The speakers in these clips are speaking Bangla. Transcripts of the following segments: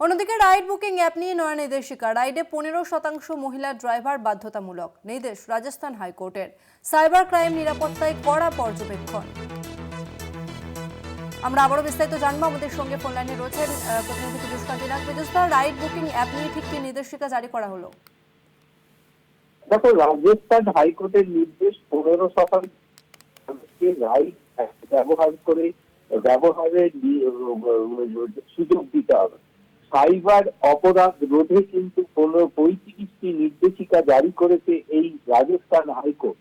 অন্যদিকে রাইড বুকিং অ্যাপ নিয়ে নয়া নির্দেশিকা। রাইডে 15% মহিলা ড্রাইভার বাধ্যতামূলক নির্দেশ রাজস্থান হাইকোর্টের। সাইবার ক্রাইম নিরাপত্তায় কড়া পর্যবেক্ষণ। আমরা আবারও বিস্তারিত জানবো। আমাদের সঙ্গে ফোন লাইনে রয়েছেন প্রতিনিধি পীযুষকা দিনাক। পীযুষকা, রাইড বুকিং অ্যাপ নিয়ে ঠিক কি নির্দেশিকা জারি করা হলো? দেখো, রাজস্থান হাইকোর্টের নির্দেশ 15% রাইড ব্যবহারের সুযোগ দিতে হবে। সাইবার অপরাধ রোধে কিন্তু 35টি নির্দেশিকা জারি করেছে এই রাজস্থান হাইকোর্ট।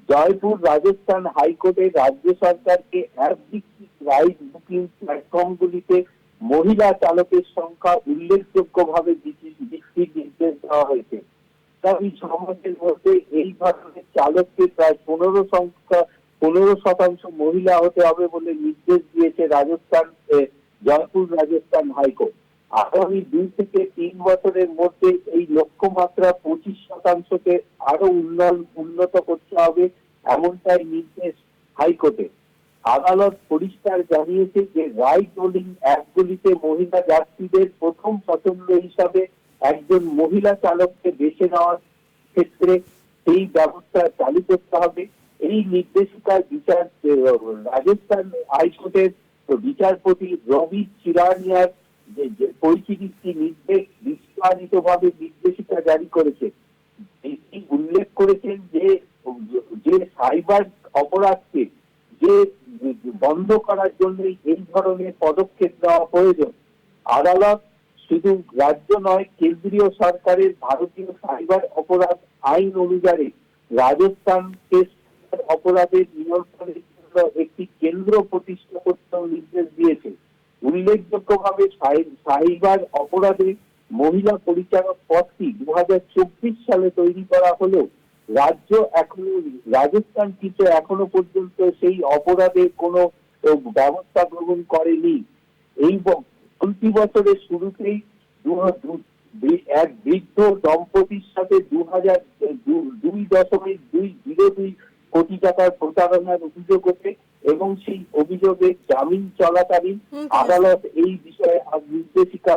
জয়পুর রাজস্থান হাইকোর্টে রাজ্য সরকারকে অ্যাপ ভিত্তিক রাইড বুকিং প্ল্যাটফর্মগুলিতে মহিলা চালকের সংখ্যা উল্লেখযোগ্যভাবে বৃদ্ধির নির্দেশ দেওয়া হয়েছে। এই সমাজের মধ্যে এই ধরনের চালককে প্রায় 15% মহিলা হতে হবে বলে নির্দেশ দিয়েছে জয়পুর রাজস্থান হাইকোর্ট। আগামী 2 থেকে 3 বছরের মধ্যে এই লক্ষ্যমাত্রা 25%কে আরো উন্নত করতে হবে, এমনটাই নির্দেশ হাইকোর্টে। আদালত পরিষ্কার জানিয়েছে যে রাইড রোলিং অ্যাপগুলিতে মহিলা যাত্রীদের প্রথম পছন্দ হিসাবে একজন মহিলা চালককে বেছে নেওয়ার ক্ষেত্রে সেই ব্যবস্থা চালু করতে হবে। এই নির্দেশিকার রাজস্থান হাইকোর্টের বিচারপতি রবি চিরানিয়ার যে 35টি নির্দেশ বিস্তারিতভাবে নির্দেশিকা জারি করেছে। তিনি উল্লেখ করেছেন যে সাইবার অপরাধকে যে বন্ধ করার জন্য এই ধরনের পদক্ষেপ নেওয়া প্রয়োজন। আদালত শুধু রাজ্য নয়, কেন্দ্রীয় সরকারের ভারতীয় সাইবার অপরাধ আইন অনুযায়ী রাজস্থানকে অপরাধের নিয়ন্ত্রণের জন্য একটি কেন্দ্র প্রতিষ্ঠা করতে নির্দেশ দিয়েছে। উল্লেখযোগ্যভাবে সাইবার অপরাধে মহিলা পরিচালক পদটি 2024 সালে তৈরি করা হলেও রাজস্থান কিন্তু এখনো পর্যন্ত সেই অপরাধে কোনো ব্যবস্থা গ্রহণ করেনি। এই চলতি বছরের শুরুতেই এক বৃদ্ধ দম্পতির সাথে 2.202 কোটি টাকার প্রতারণার অভিযোগ ওঠে এবং সেই অভিযোগে জামিন চলাকালীন আদালত এই বিষয়ে নির্দেশিকা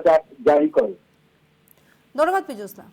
জারি করে। ধন্যবাদ পীযুষদা।